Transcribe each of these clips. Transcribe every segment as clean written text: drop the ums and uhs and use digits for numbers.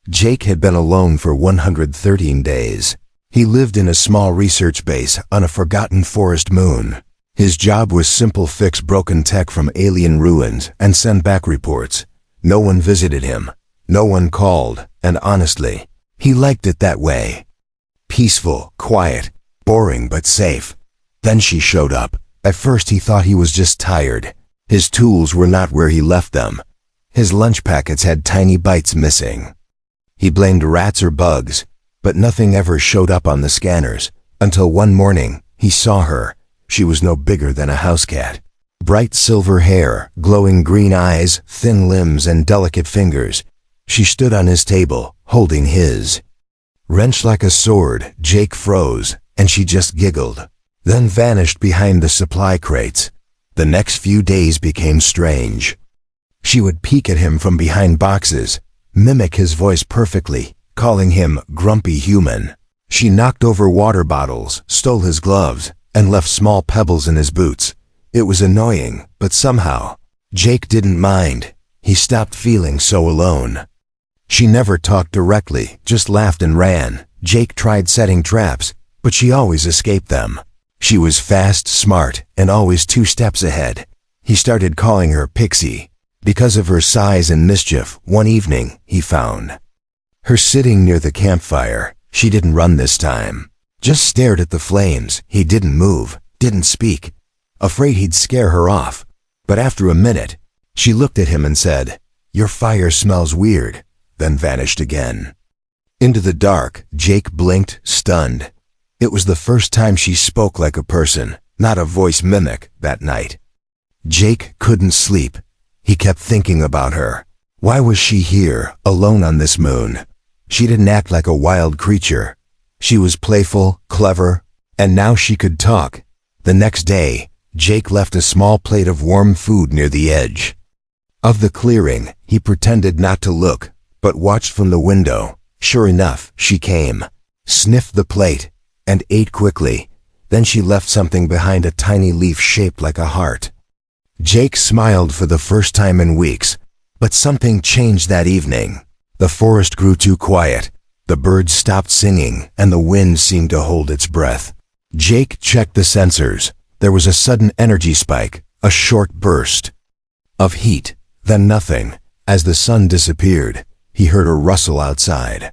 Jake had been alone for 113 days. He lived in a small research base on a forgotten forest moon. His job was simple: fix broken tech from alien ruins and send back reports. No one visited him. No one called, and honestly, he liked it that way. Peaceful, quiet, boring but safe. Then she showed up. At first he thought he was just tired. His tools were not where he left them. His lunch packets had tiny bites missing. He blamed rats or bugs, but nothing ever showed up on the scanners, until one morning he saw her. She was no bigger than a house cat. Bright silver hair, glowing green eyes, thin limbs and delicate fingers. She stood on his table, holding his. Wrenched like a sword, Jake froze, and she just giggled, then vanished behind the supply crates. The next few days became strange. She would peek at him from behind boxes, mimic his voice perfectly, calling him grumpy human. She knocked over water bottles, stole his gloves, and left small pebbles in his boots. It was annoying, but somehow, Jake didn't mind. He stopped feeling so alone. She never talked directly, just laughed and ran. Jake tried setting traps, but she always escaped them. She was fast, smart, and always 2 steps ahead. He started calling her Pixie. Because of her size and mischief, one evening, he found her sitting near the campfire. She didn't run this time. Just stared at the flames. He didn't move, didn't speak, afraid he'd scare her off. But after a minute, she looked at him and said, "Your fire smells weird," then vanished again. Into the dark, Jake blinked, stunned. It was the first time she spoke like a person, not a voice mimic, that night. Jake couldn't sleep. He kept thinking about her. Why was she here, alone on this moon? She didn't act like a wild creature. She was playful, clever, and now she could talk. The next day, Jake left a small plate of warm food near the edge of the clearing. He pretended not to look, but watched from the window. Sure enough, she came, sniffed the plate, and ate quickly. Then she left something behind, a tiny leaf shaped like a heart. Jake smiled for the first time in weeks, but something changed that evening. The forest grew too quiet. The birds stopped singing, and the wind seemed to hold its breath. Jake checked the sensors. There was a sudden energy spike, a short burst of heat, then nothing. As the sun disappeared, he heard a rustle outside.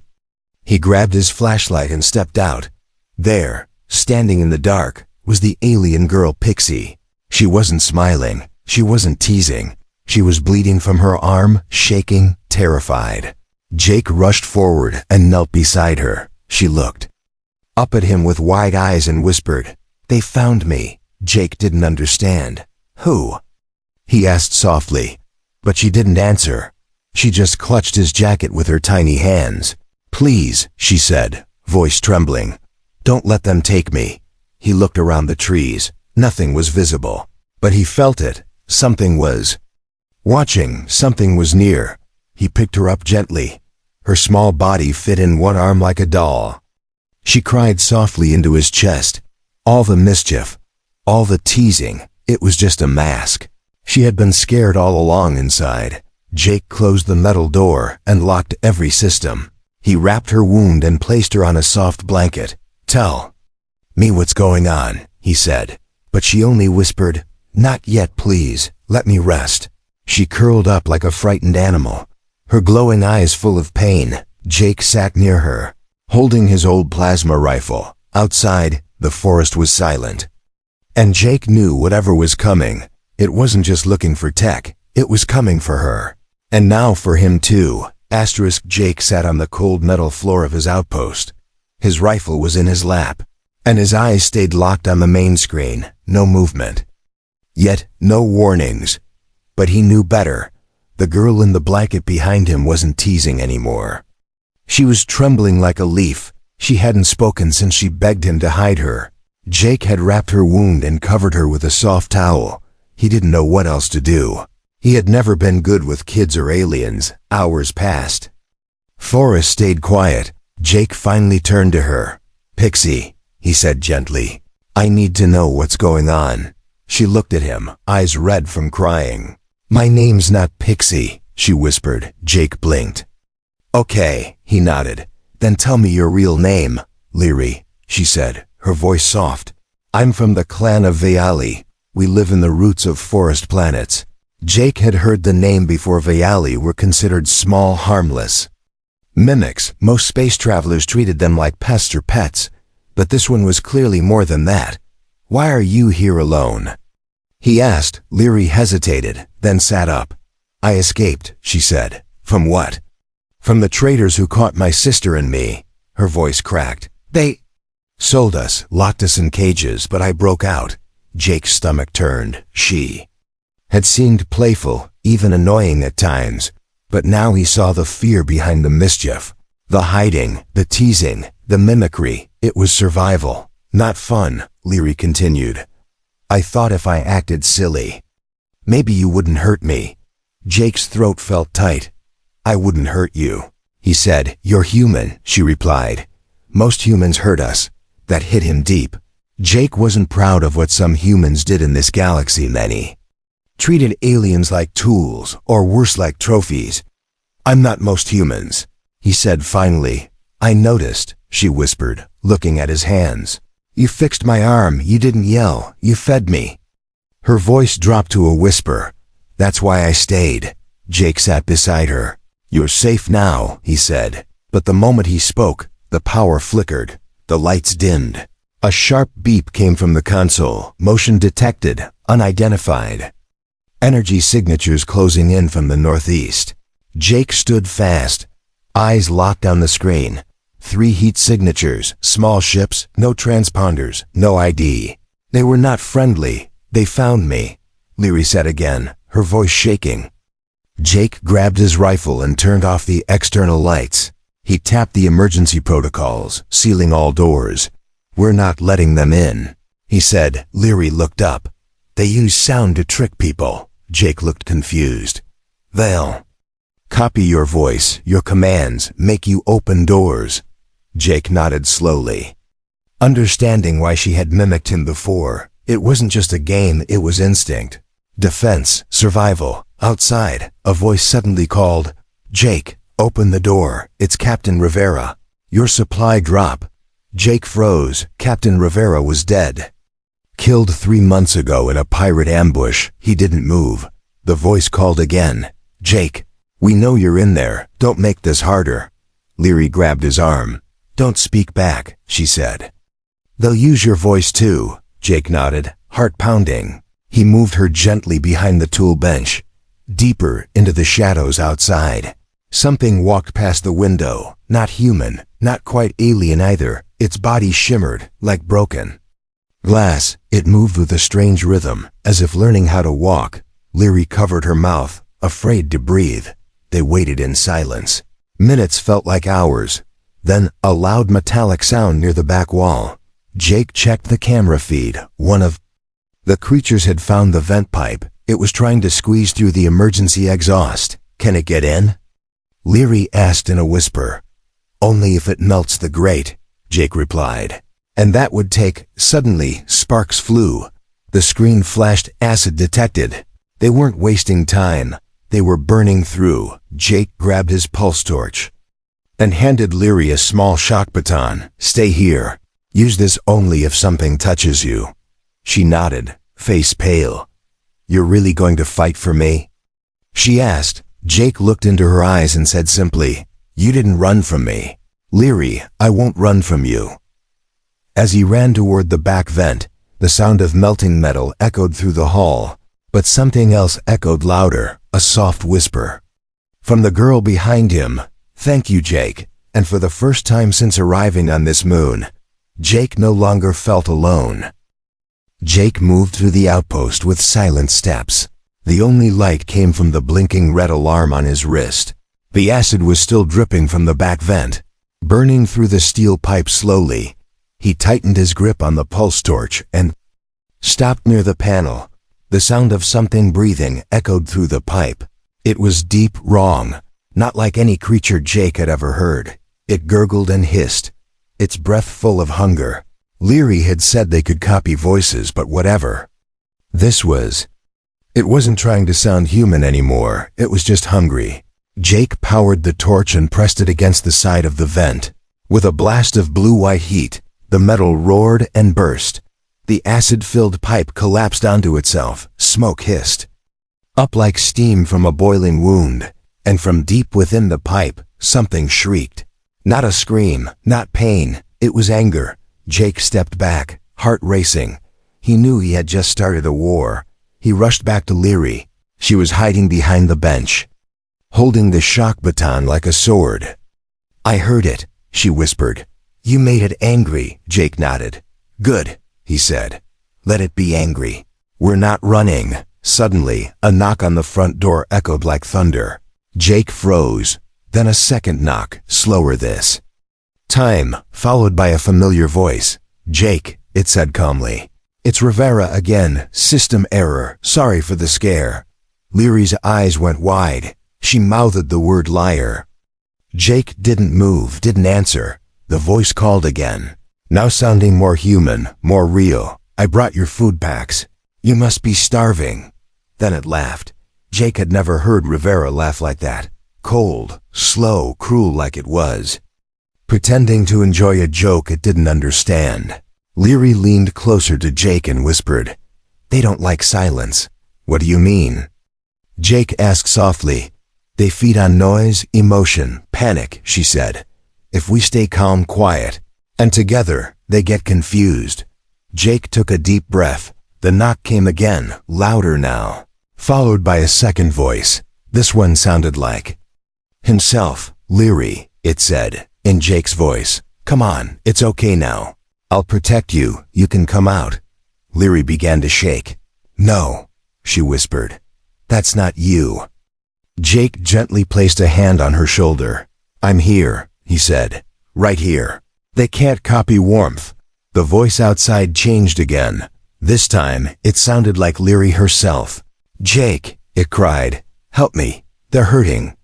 He grabbed his flashlight and stepped out. There, standing in the dark, was the alien girl Pixie. She wasn't smiling. She wasn't teasing. She was bleeding from her arm, shaking, terrified. Jake rushed forward and knelt beside her. She looked up at him with wide eyes and whispered, "They found me." Jake didn't understand. "Who?" he asked softly, but she didn't answer. She just clutched his jacket with her tiny hands. "Please," she said, voice trembling, "don't let them take me." He looked around the trees. Nothing was visible, but he felt it. Something was watching. Something was near. He picked her up gently. Her small body fit in one arm like a doll. She cried softly into his chest. All the mischief, all the teasing, it was just a mask. She had been scared all along inside. Jake closed the metal door and locked every system. He wrapped her wound and placed her on a soft blanket. "Tell me what's going on," he said. But she only whispered, "Not yet, please. Let me rest." She curled up like a frightened animal, her glowing eyes full of pain. Jake sat near her, holding his old plasma rifle. Outside, the forest was silent. And Jake knew whatever was coming, it wasn't just looking for tech, it was coming for her. And now for him too. Jake sat on the cold metal floor of his outpost. His rifle was in his lap, and his eyes stayed locked on the main screen. No movement. Yet, no warnings. But he knew better. The girl in the blanket behind him wasn't teasing anymore. She was trembling like a leaf. She hadn't spoken since she begged him to hide her. Jake had wrapped her wound and covered her with a soft towel. He didn't know what else to do. He had never been good with kids or aliens. Hours passed. Forrest stayed quiet. Jake finally turned to her. "Pixie," he said gently, "I need to know what's going on." She looked at him, eyes red from crying. "My name's not Pixie," she whispered. Jake blinked. Okay, he nodded. Then tell me your real name. Leary, she said, her voice soft. I'm from the clan of Veali. We live in the roots of forest planets. Jake had heard the name before. Veali were considered small, harmless mimics. Most space travelers treated them like pests or pets, but this one was clearly more than that. Why are you here alone? He asked. Leary hesitated, then sat up. I escaped, she said. From what? From the traitors who caught my sister and me. Her voice cracked. They sold us, locked us in cages, but I broke out. Jake's stomach turned. She had seemed playful, even annoying at times, but now he saw the fear behind the mischief. The hiding, the teasing, the mimicry. It was survival, not fun, Leary continued. I thought if I acted silly, maybe you wouldn't hurt me. Jake's throat felt tight. I wouldn't hurt you, he said. You're human, she replied. Most humans hurt us. That hit him deep. Jake wasn't proud of what some humans did in this galaxy. Many treated aliens like tools, or worse, like trophies. I'm not most humans, he said finally. I noticed, she whispered, looking at his hands. You fixed my arm, you didn't yell, you fed me. Her voice dropped to a whisper. That's why I stayed. Jake sat beside her. You're safe now, he said. But the moment he spoke, the power flickered. The lights dimmed. A sharp beep came from the console. Motion detected, unidentified. Energy signatures closing in from the northeast. Jake stood fast, eyes locked on the screen. 3 heat signatures, small ships, no transponders, no ID. They were not friendly. They found me, Leary said again, her voice shaking. Jake grabbed his rifle and turned off the external lights. He tapped the emergency protocols, sealing all doors. We're not letting them in, he said. Leary looked up. They use sound to trick people. Jake looked confused. They'll copy your voice, your commands, make you open doors. Jake nodded slowly, understanding why she had mimicked him before. It wasn't just a game, it was instinct. Defense, survival. Outside, a voice suddenly called, Jake, open the door, it's Captain Rivera. Your supply drop. Jake froze. Captain Rivera was dead. Killed 3 months ago in a pirate ambush. He didn't move. The voice called again. Jake, we know you're in there. Don't make this harder. Leary grabbed his arm. Don't speak back, she said. They'll use your voice too. Jake nodded, heart pounding. He moved her gently behind the tool bench, deeper into the shadows outside. Something walked past the window, not human, not quite alien either. Its body shimmered, like broken glass. It moved with a strange rhythm, as if learning how to walk. Leary covered her mouth, afraid to breathe. They waited in silence. Minutes felt like hours. Then, a loud metallic sound near the back wall. Jake checked the camera feed. One of the creatures had found the vent pipe. It was trying to squeeze through the emergency exhaust. Can it get in? Leary asked in a whisper. Only if it melts the grate, Jake replied. And that would take. Suddenly, sparks flew. The screen flashed. Acid detected. They weren't wasting time. They were burning through. Jake grabbed his pulse torch and handed Leary a small shock baton. Stay here. Use this only if something touches you. She nodded, face pale. You're really going to fight for me? She asked. Jake looked into her eyes and said simply, You didn't run from me. Leary, I won't run from you. As he ran toward the back vent, the sound of melting metal echoed through the hall, but something else echoed louder, a soft whisper. From the girl behind him, Thank you, Jake. And for the first time since arriving on this moon, Jake no longer felt alone. Jake moved through the outpost with silent steps. The only light came from the blinking red alarm on his wrist. The acid was still dripping from the back vent, burning through the steel pipe slowly. He tightened his grip on the pulse torch and stopped near the panel. The sound of something breathing echoed through the pipe. It was deep, wrong, not like any creature Jake had ever heard. It gurgled and hissed, its breath full of hunger. Leary had said they could copy voices, but whatever this was, it wasn't trying to sound human anymore. It was just hungry. Jake powered the torch and pressed it against the side of the vent. With a blast of blue-white heat, the metal roared and burst. The acid-filled pipe collapsed onto itself, smoke hissed up like steam from a boiling wound, and from deep within the pipe, something shrieked. Not a scream, not pain, it was anger. Jake stepped back, heart racing. He knew he had just started a war. He rushed back to Leary. She was hiding behind the bench, holding the shock baton like a sword. "I heard it," she whispered. "You made it angry," Jake nodded. "Good," he said. "Let it be angry. We're not running." Suddenly, a knock on the front door echoed like thunder. Jake froze. Then a second knock, slower this time, followed by a familiar voice. "Jake," it said calmly. "It's Rivera again. System error. Sorry for the scare." Leary's eyes went wide. She mouthed the word liar. Jake didn't move, didn't answer. The voice called again, now sounding more human, more real. "I brought your food packs. You must be starving." Then it laughed. Jake had never heard Rivera laugh like that. Cold, slow, cruel like it was. Pretending to enjoy a joke it didn't understand. Leary leaned closer to Jake and whispered, "They don't like silence." "What do you mean?" Jake asked softly. "They feed on noise, emotion, panic," she said. "If we stay calm, quiet, and together, they get confused." Jake took a deep breath. The knock came again, louder now, followed by a second voice. This one sounded like himself. "Leary," it said, in Jake's voice. "Come on, it's okay now. I'll protect you, you can come out." Leary began to shake. "No," she whispered. "That's not you." Jake gently placed a hand on her shoulder. "I'm here," he said. "Right here. They can't copy warmth." The voice outside changed again. This time, it sounded like Leary herself. "Jake," it cried. "Help me. They're hurting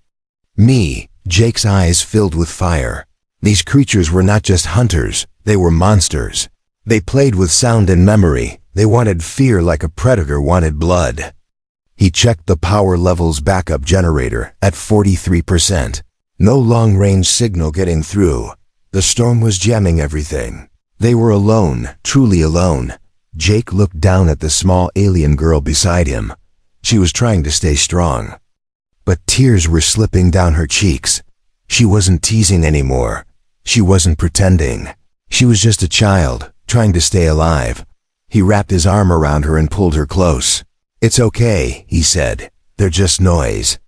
me." Jake's eyes filled with fire. These creatures were not just hunters, they were monsters. They played with sound and memory. They wanted fear like a predator wanted blood. He checked the power level's backup generator at 43%. No long-range signal getting through. The storm was jamming everything. They were alone, truly alone. Jake looked down at the small alien girl beside him. She was trying to stay strong, but tears were slipping down her cheeks. She wasn't teasing anymore. She wasn't pretending. She was just a child, trying to stay alive. He wrapped his arm around her and pulled her close. "It's okay," he said. "They're just noise."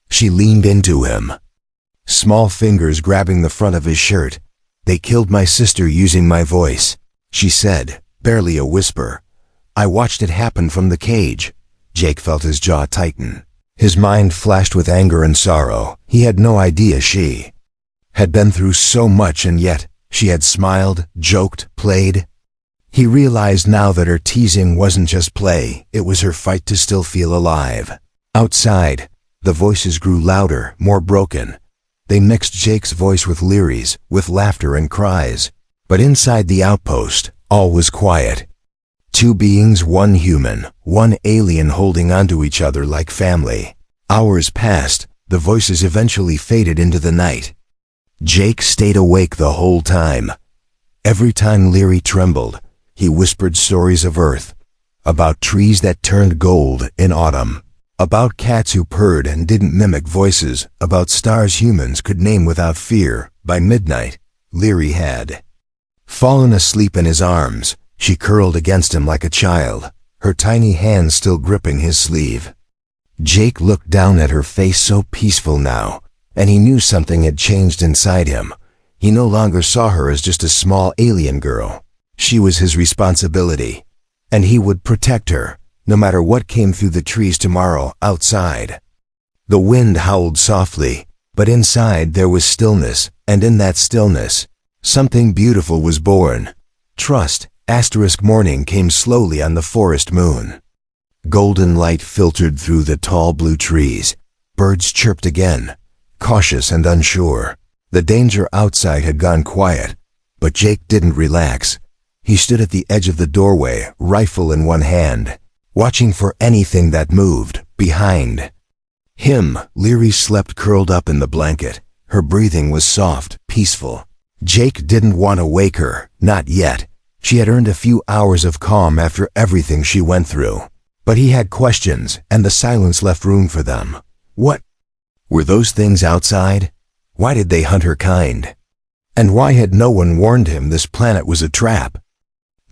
She leaned into him, small fingers grabbing the front of his shirt. "They killed my sister using my voice," she said, barely a whisper. "I watched it happen from the cage." Jake felt his jaw tighten. His mind flashed with anger and sorrow. He had no idea she had been through so much, and yet she had smiled, joked, played. He realized now that her teasing wasn't just play, it was her fight to still feel alive. Outside, the voices grew louder, more broken. They mixed Jake's voice with Leary's, with laughter and cries. But inside the outpost, all was quiet. Two beings, one human, one alien, holding onto each other like family. Hours passed, the voices eventually faded into the night. Jake stayed awake the whole time. Every time Leary trembled, he whispered stories of Earth, about trees that turned gold in autumn, about cats who purred and didn't mimic voices, about stars humans could name without fear. By midnight, Leary had fallen asleep in his arms. She curled against him like a child, her tiny hands still gripping his sleeve. Jake looked down at her face, so peaceful now, and he knew something had changed inside him. He no longer saw her as just a small alien girl. She was his responsibility, and he would protect her, no matter what came through the trees tomorrow. Outside, the wind howled softly, but inside there was stillness, and in that stillness, something beautiful was born. Trust. Morning came slowly on the forest moon. Golden light filtered through the tall blue trees. Birds chirped again, cautious and unsure. The danger outside had gone quiet, but Jake didn't relax. He stood at the edge of the doorway, rifle in one hand, watching for anything that moved. Behind Him, Leary slept curled up in the blanket. Her breathing was soft, peaceful. Jake didn't want to wake her, not yet. She had earned a few hours of calm after everything she went through. But he had questions, and the silence left room for them. What were those things outside? Why did they hunt her kind? And why had no one warned him this planet was a trap?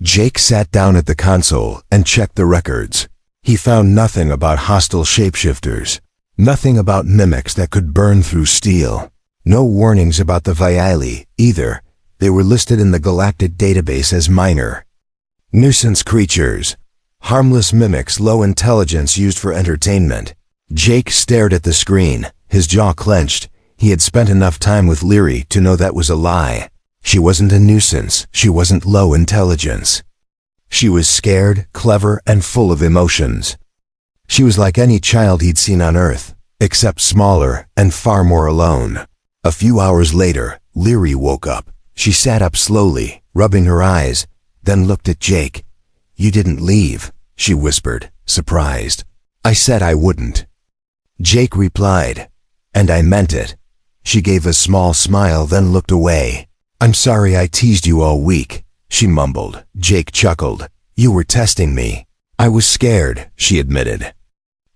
Jake sat down at the console and checked the records. He found nothing about hostile shapeshifters, nothing about mimics that could burn through steel. No warnings about the Viali, either. They were listed in the galactic database as minor nuisance creatures, harmless mimics, low intelligence used for entertainment. Jake stared at the screen, his jaw clenched. He had spent enough time with Leary to know that was a lie. She wasn't a nuisance. She wasn't low intelligence. She was scared, clever, and full of emotions. She was like any child he'd seen on Earth, except smaller and far more alone. A few hours later, Leary woke up. She sat up slowly, rubbing her eyes, then looked at Jake. "You didn't leave," she whispered, surprised. "I said I wouldn't." Jake replied, "And I meant it." She gave a small smile, then looked away. "I'm sorry I teased you all week," she mumbled. Jake chuckled. "You were testing me." "I was scared," she admitted.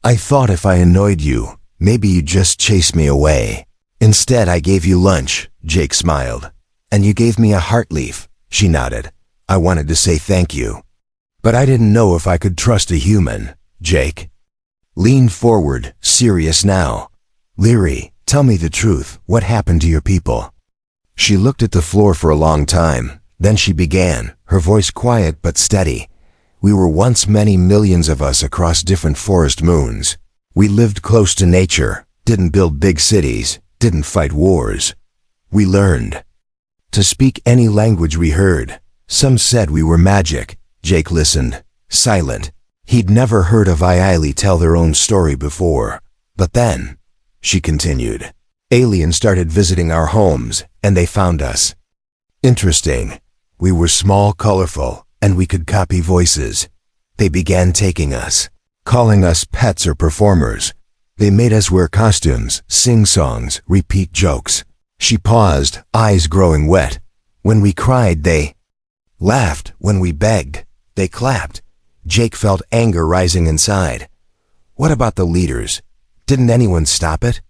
"I thought if I annoyed you, maybe you'd just chase me away. Instead, I gave you lunch," Jake smiled. "And you gave me a heart leaf," she nodded. "I wanted to say thank you. But I didn't know if I could trust a human." Jake leaned forward, serious now. "Leary, tell me the truth. What happened to your people?" She looked at the floor for a long time. Then she began, her voice quiet but steady. "We were once many millions of us across different forest moons. We lived close to nature, didn't build big cities, didn't fight wars. We learned to speak any language we heard. Some said we were magic." Jake listened, silent. He'd never heard a Viali tell their own story before. "But then," she continued, "aliens started visiting our homes, and they found us. Interesting. We were small, colorful, and we could copy voices. They began taking us, calling us pets or performers. They made us wear costumes, sing songs, repeat jokes." She paused, eyes growing wet. "When we cried, they laughed. When we begged, they clapped." Jake felt anger rising inside. "What about the leaders? Didn't anyone stop it?"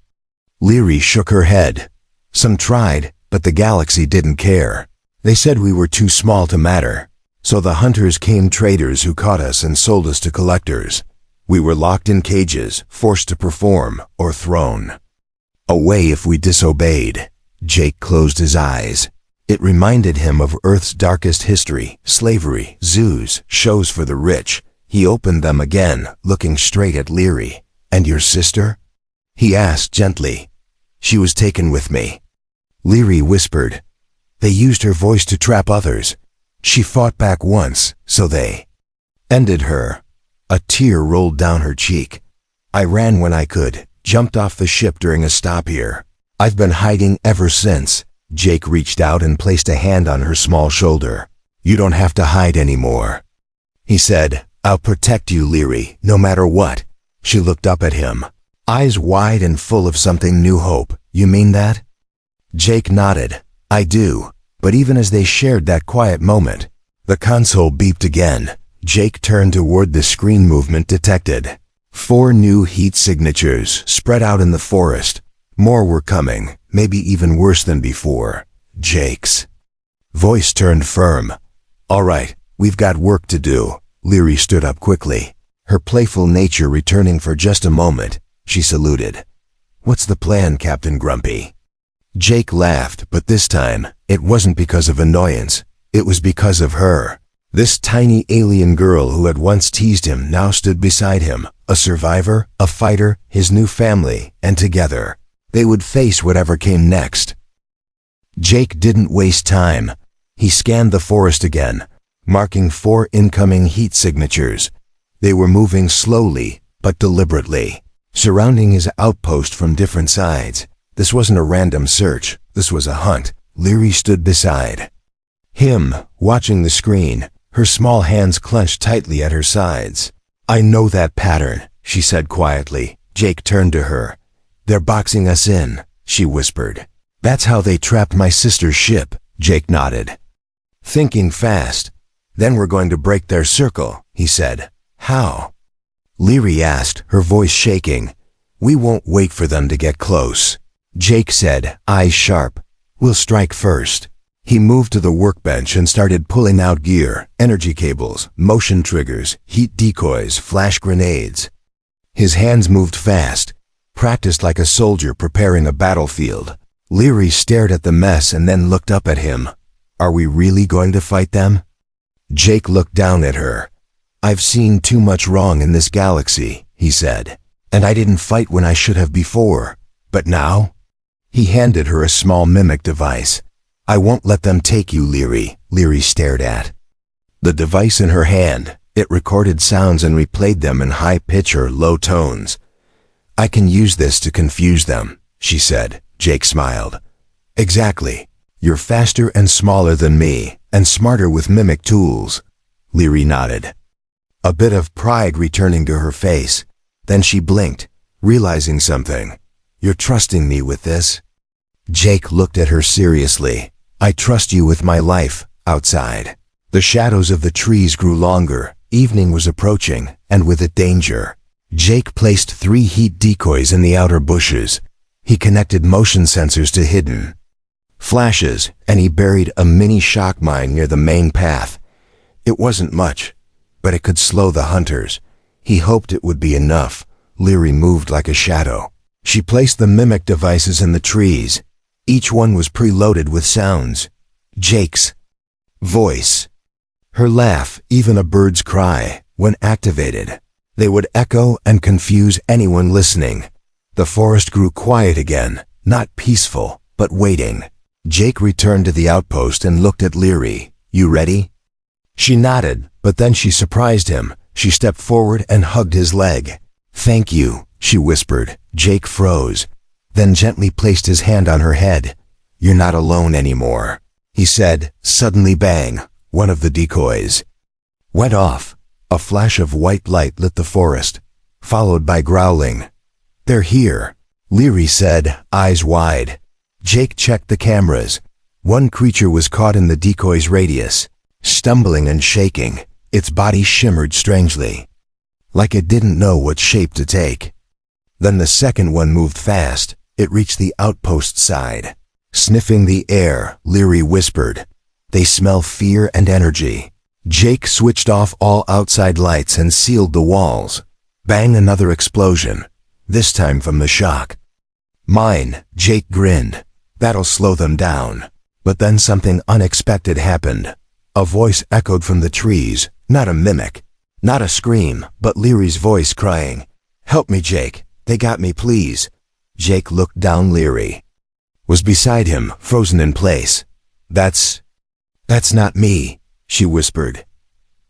Leary shook her head. "Some tried, but the galaxy didn't care. They said we were too small to matter. So the hunters came, traders who caught us and sold us to collectors. We were locked in cages, forced to perform, or thrown away if we disobeyed." Jake closed his eyes. It reminded him of Earth's darkest history, slavery, zoos, shows for the rich. He opened them again, looking straight at Leary. "And your sister?" he asked gently. "She was taken with me." Leary whispered. "They used her voice to trap others. She fought back once, so they ended her." A tear rolled down her cheek. "I ran when I could, jumped off the ship during a stop here. I've been hiding ever since." Jake reached out and placed a hand on her small shoulder. "You don't have to hide anymore," he said. "I'll protect you, Leary, no matter what." She looked up at him, eyes wide and full of something new. "Hope, you mean that?" Jake nodded. "I do." But even as they shared that quiet moment, the console beeped again. Jake turned toward the screen. Movement detected. 4 new heat signatures spread out in the forest. More were coming, maybe even worse than before. Jake's voice turned firm. "All right, we've got work to do." Leary stood up quickly, her playful nature returning for just a moment. She saluted. "What's the plan, Captain Grumpy?" Jake laughed, but this time, it wasn't because of annoyance. It was because of her. This tiny alien girl who had once teased him now stood beside him, a survivor, a fighter, his new family, and together they would face whatever came next. Jake didn't waste time. He scanned the forest again, marking 4 incoming heat signatures. They were moving slowly, but deliberately, surrounding his outpost from different sides. This wasn't a random search. This was a hunt. Leary stood beside him, watching the screen, her small hands clenched tightly at her sides. "I know that pattern," she said quietly. Jake turned to her. "They're boxing us in," she whispered. "That's how they trapped my sister's ship," Jake nodded. Thinking fast. "Then we're going to break their circle," he said. "How?" Leary asked, her voice shaking. "We won't wait for them to get close," Jake said, eyes sharp. "We'll strike first." He moved to the workbench and started pulling out gear, energy cables, motion triggers, heat decoys, flash grenades. His hands moved fast, practiced like a soldier preparing a battlefield. Leary stared at the mess and then looked up at him. "Are we really going to fight them?" Jake looked down at her. "I've seen too much wrong in this galaxy," he said. "And I didn't fight when I should have before. But now?" He handed her a small mimic device. "I won't let them take you, Leary," Leary stared at the device in her hand. It recorded sounds and replayed them in high pitch or low tones. "I can use this to confuse them," she said. Jake smiled. "Exactly. You're faster and smaller than me, and smarter with mimic tools." Leary nodded, a bit of pride returning to her face. Then she blinked, realizing something. "You're trusting me with this?" Jake looked at her seriously. "I trust you with my life." Outside, the shadows of the trees grew longer. Evening was approaching, and with it danger. Jake placed 3 heat decoys in the outer bushes. He connected motion sensors to hidden flashes, and he buried a mini shock mine near the main path. It wasn't much, but it could slow the hunters. He hoped it would be enough. Leary moved like a shadow. She placed the mimic devices in the trees. Each one was preloaded with sounds. Jake's voice, her laugh, even a bird's cry, when activated. They would echo and confuse anyone listening. The forest grew quiet again, not peaceful, but waiting. Jake returned to the outpost and looked at Leary. "You ready?" She nodded, but then she surprised him. She stepped forward and hugged his leg. "Thank you," she whispered. Jake froze, then gently placed his hand on her head. "You're not alone anymore," he said. Suddenly, bang, one of the decoys went off. A flash of white light lit the forest, followed by growling. "They're here," Leary said, eyes wide. Jake checked the cameras. One creature was caught in the decoy's radius, stumbling and shaking. Its body shimmered strangely, like it didn't know what shape to take. Then the second one moved fast. It reached the outpost side. Sniffing the air, Leary whispered, "They smell fear and energy." Jake switched off all outside lights and sealed the walls. Bang, another explosion, this time from the shock mine. Jake grinned. "That'll slow them down." But then something unexpected happened. A voice echoed from the trees, not a mimic, not a scream, but Leary's voice crying, "Help me, Jake. They got me, please." Jake looked down. Leary was beside him, frozen in place. That's not me," she whispered.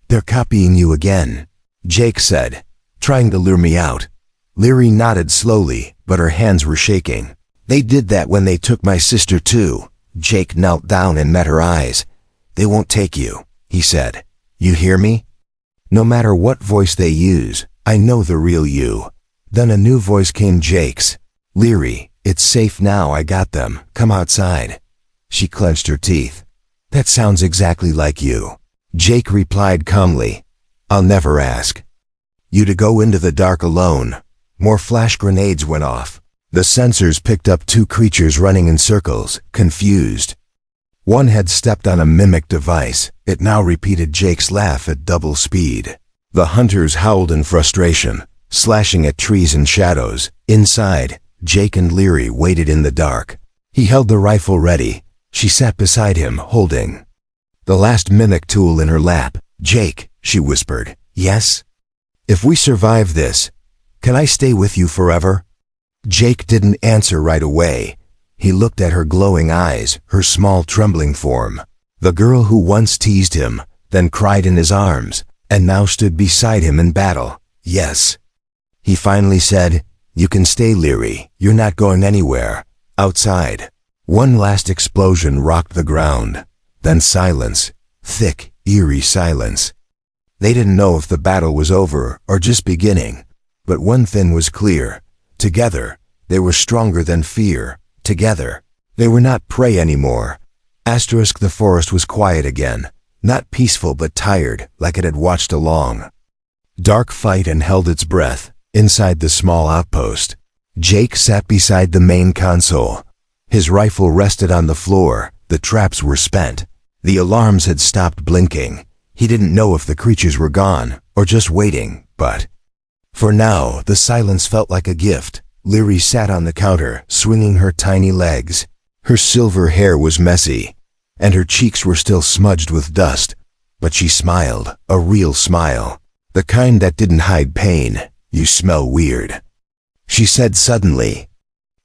"They're copying you again," Jake said, "trying to lure me out." Leary nodded slowly, but her hands were shaking. "They did that when they took my sister too." Jake knelt down and met her eyes. "They won't take you," he said. "You hear me? No matter what voice they use, I know the real you." Then a new voice came, Jake's. "Leary, it's safe now, I got them. Come outside." She clenched her teeth. "That sounds exactly like you." Jake replied calmly, "I'll never ask you to go into the dark alone." More flash grenades went off. The sensors picked up 2 creatures running in circles, confused. One had stepped on a mimic device. It now repeated Jake's laugh at double speed. The hunters howled in frustration, slashing at trees and shadows. Inside, Jake and Leary waited in the dark. He held the rifle ready. She sat beside him, holding the last mimic tool in her lap. "Jake," she whispered. "Yes? If we survive this, can I stay with you forever?" Jake didn't answer right away. He looked at her glowing eyes, her small trembling form. The girl who once teased him, then cried in his arms, and now stood beside him in battle. "Yes." He finally said, "You can stay, Leary. You're not going anywhere." Outside, one last explosion rocked the ground. Then silence, thick, eerie silence. They didn't know if the battle was over or just beginning, but one thing was clear. Together, They were stronger than fear. Together. They were not prey anymore. The forest was quiet again. Not peaceful but tired, like it had watched a long, dark fight and held its breath. Inside the small outpost, Jake sat beside the main console. His rifle rested on the floor. The traps were spent. The alarms had stopped blinking. He didn't know if the creatures were gone, or just waiting, but for now, the silence felt like a gift. Leary sat on the counter, swinging her tiny legs. Her silver hair was messy, and her cheeks were still smudged with dust. But she smiled, a real smile. The kind that didn't hide pain. "You smell weird," she said suddenly.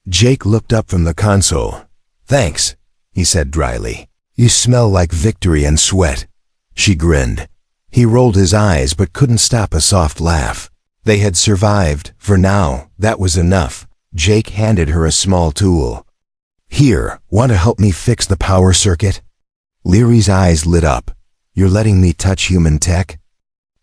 Jake looked up from the console. "Thanks," he said dryly. "You smell like victory and sweat." She grinned. He rolled his eyes but couldn't stop a soft laugh. They had survived. For now, that was enough. Jake handed her a small tool. "Here, want to help me fix the power circuit?" Leary's eyes lit up. "You're letting me touch human tech?"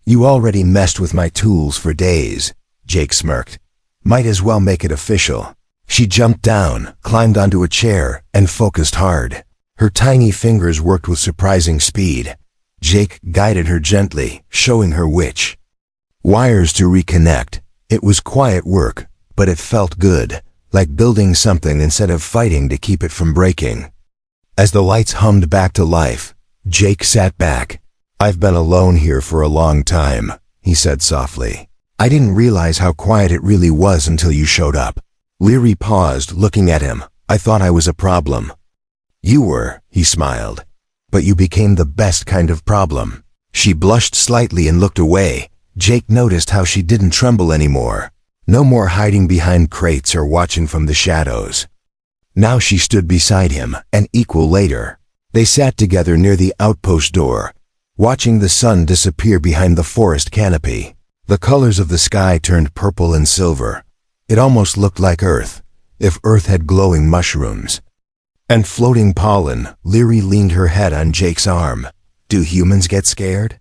"You already messed with my tools for days," Jake smirked. "Might as well make it official." She jumped down, climbed onto a chair, and focused hard. Her tiny fingers worked with surprising speed. Jake guided her gently, showing her which wires to reconnect. It was quiet work, but it felt good, like building something instead of fighting to keep it from breaking. As the lights hummed back to life, Jake sat back. "I've been alone here for a long time," he said softly. "I didn't realize how quiet it really was until you showed up." Leary paused, looking at him. "I thought I was a problem." "You were," he smiled. "But you became the best kind of problem." She blushed slightly and looked away. Jake noticed how she didn't tremble anymore. No more hiding behind crates or watching from the shadows. Now she stood beside him, an equal later. They sat together near the outpost door, watching the sun disappear behind the forest canopy. The colors of the sky turned purple and silver. It almost looked like Earth, if Earth had glowing mushrooms and floating pollen. Leary leaned her head on Jake's arm. "Do humans get scared?"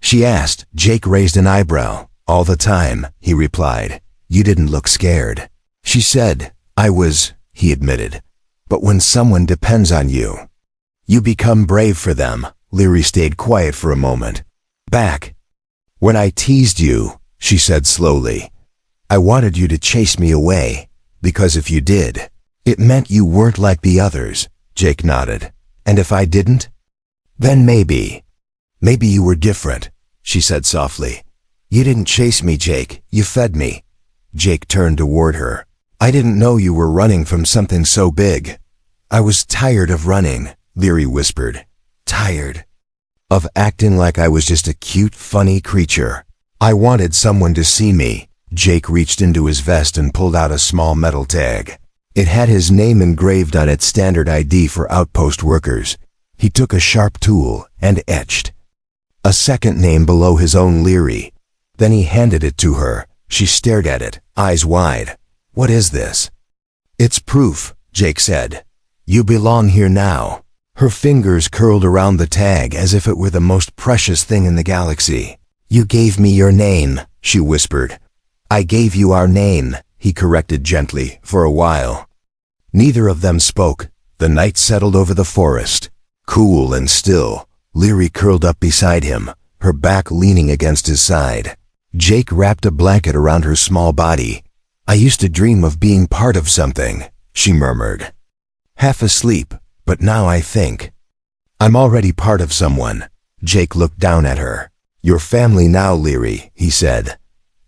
she asked. Jake raised an eyebrow. "All the time," he replied. "You didn't look scared." She said, "I was," he admitted. "But when someone depends on you, you become brave for them." Leary stayed quiet for a moment. "Back when I teased you," she said slowly, "I wanted you to chase me away, because if you did, it meant you weren't like the others." Jake nodded. "And if I didn't? Then maybe you were different," she said softly. "You didn't chase me, Jake. You fed me." Jake turned toward her. "I didn't know you were running from something so big." "I was tired of running," Leary whispered. "Tired of acting like I was just a cute, funny creature. I wanted someone to see me." Jake reached into his vest and pulled out a small metal tag. It had his name engraved on its standard ID for outpost workers. He took a sharp tool and etched a second name below his own, Leary. Then he handed it to her. She stared at it, eyes wide. "What is this?" "It's proof," Jake said. "You belong here now." Her fingers curled around the tag as if it were the most precious thing in the galaxy. "You gave me your name," she whispered. "I gave you our name," he corrected gently. For a while, neither of them spoke. The night settled over the forest, cool and still. Leary curled up beside him, her back leaning against his side. Jake wrapped a blanket around her small body. "I used to dream of being part of something," she murmured. "Half asleep, but now I think I'm already part of someone." Jake looked down at her. "Your family now, Leary," he said.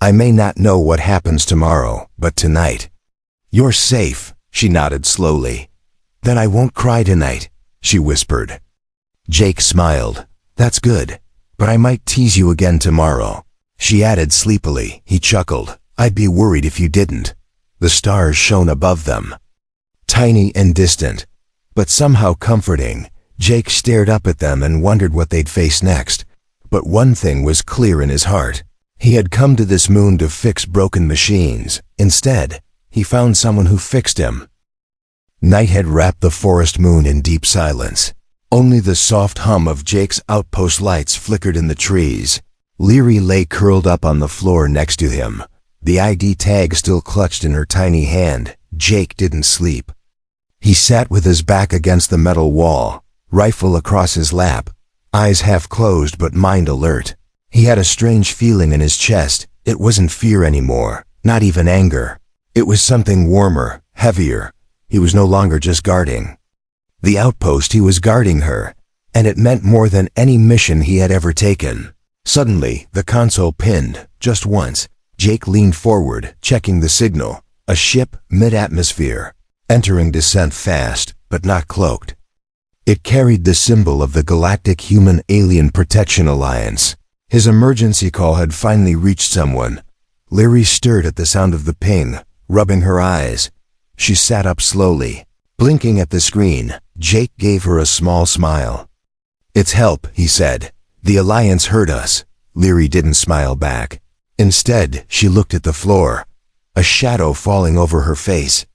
"I may not know what happens tomorrow, but tonight you're safe." She nodded slowly. "Then I won't cry tonight," she whispered. Jake smiled. "That's good, but I might tease you again tomorrow." She added sleepily. He chuckled. "I'd be worried if you didn't." The stars shone above them, tiny and distant, but somehow comforting. Jake stared up at them and wondered what they'd face next. But one thing was clear in his heart. He had come to this moon to fix broken machines. Instead, he found someone who fixed him. Night had wrapped the forest moon in deep silence. Only the soft hum of Jake's outpost lights flickered in the trees. Leary lay curled up on the floor next to him, the ID tag still clutched in her tiny hand. Jake didn't sleep. He sat with his back against the metal wall, rifle across his lap, eyes half closed but mind alert. He had a strange feeling in his chest. It wasn't fear anymore, not even anger. It was something warmer, heavier. He was no longer just guarding the outpost, he was guarding her, and it meant more than any mission he had ever taken. Suddenly, the console pinned, just once. Jake leaned forward, checking the signal. A ship, mid-atmosphere, entering descent fast, but not cloaked. It carried the symbol of the Galactic Human Alien Protection Alliance. His emergency call had finally reached someone. Leary stirred at the sound of the ping, rubbing her eyes. She sat up slowly, blinking at the screen. Jake gave her a small smile. "It's help," he said. "The Alliance heard us." Leary didn't smile back. Instead, she looked at the floor, a shadow falling over her face.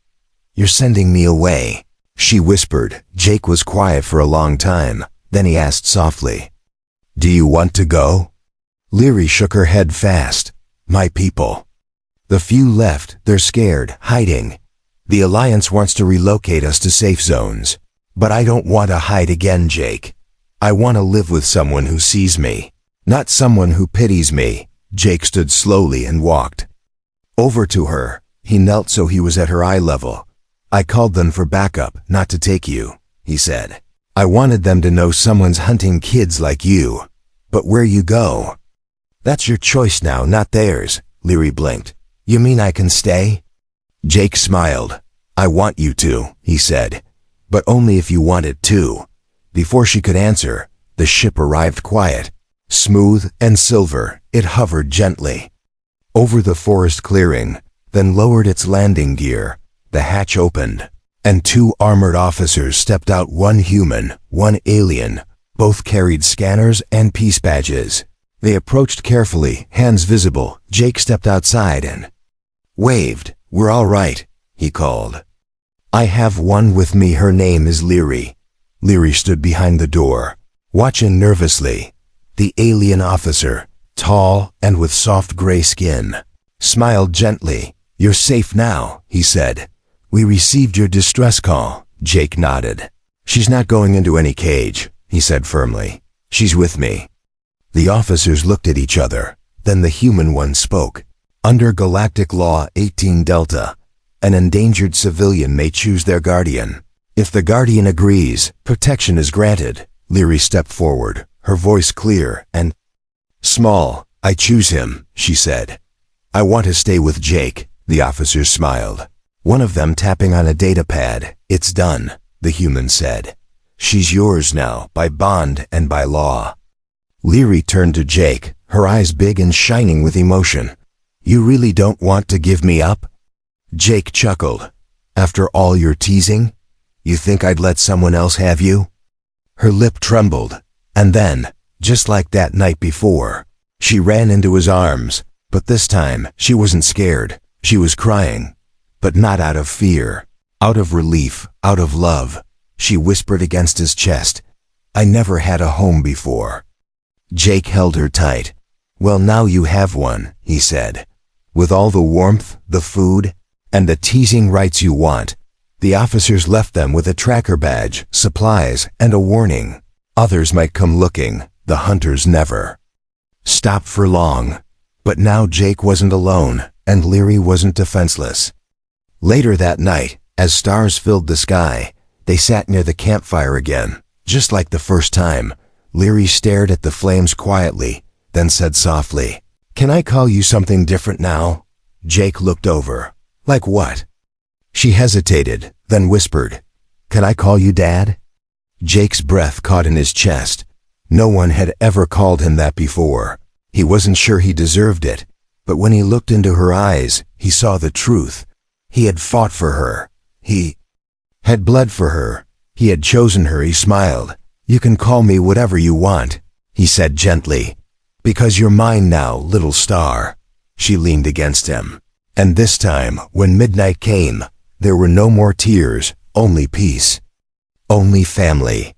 "You're sending me away," she whispered. Jake was quiet for a long time. Then he asked softly, "Do you want to go?" Leary shook her head fast. "My people. The few left, they're scared, hiding. The Alliance wants to relocate us to safe zones. But I don't want to hide again, Jake. I want to live with someone who sees me, not someone who pities me." Jake stood slowly and walked over to her. He knelt so he was at her eye level. "I called them for backup, not to take you," he said. "I wanted them to know someone's hunting kids like you. But where you go, that's your choice now, not theirs." Leary blinked. "You mean I can stay?" Jake smiled. "I want you to," he said, "but only if you want it too." Before she could answer, the ship arrived quiet. Smooth and silver, it hovered gently over the forest clearing, then lowered its landing gear. The hatch opened, and two armored officers stepped out, one human, one alien. Both carried scanners and peace badges. They approached carefully, hands visible. Jake stepped outside and waved. "We're all right," he called. "I have one with me. Her name is Leary." Leary stood behind the door, watching nervously. The alien officer, tall and with soft gray skin, smiled gently. "You're safe now," he said. "We received your distress call." Jake nodded. "She's not going into any cage," he said firmly. "She's with me." The officers looked at each other. Then the human one spoke. "Under Galactic Law 18 Delta, an endangered civilian may choose their guardian. If the guardian agrees, protection is granted." Leary stepped forward, her voice clear and small. "I choose him," she said. "I want to stay with Jake." The officers smiled, one of them tapping on a data pad. "It's done," the human said. "She's yours now, by bond and by law." Leary turned to Jake, her eyes big and shining with emotion. "You really don't want to give me up?" Jake chuckled. "After all your teasing? You think I'd let someone else have you?" Her lip trembled, and then, just like that night before, she ran into his arms. But this time, she wasn't scared. She was crying, but not out of fear, out of relief, out of love. She whispered against his chest, "I never had a home before." Jake held her tight. "Well, now you have one," he said. "With all the warmth, the food, and the teasing rights you want." The officers left them with a tracker badge, supplies, and a warning. Others might come looking, the hunters never stopped for long. But now Jake wasn't alone, and Leary wasn't defenseless. Later that night, as stars filled the sky, they sat near the campfire again. Just like the first time, Leary stared at the flames quietly, then said softly, "Can I call you something different now?" Jake looked over. "Like what?" She hesitated, then whispered, "Can I call you Dad?" Jake's breath caught in his chest. No one had ever called him that before. He wasn't sure he deserved it, but when he looked into her eyes, he saw the truth. He had fought for her. He had bled for her. He had chosen her. He smiled. "You can call me whatever you want," he said gently, "because you're mine now, little star." She leaned against him. And this time, when midnight came, there were no more tears, only peace, only family.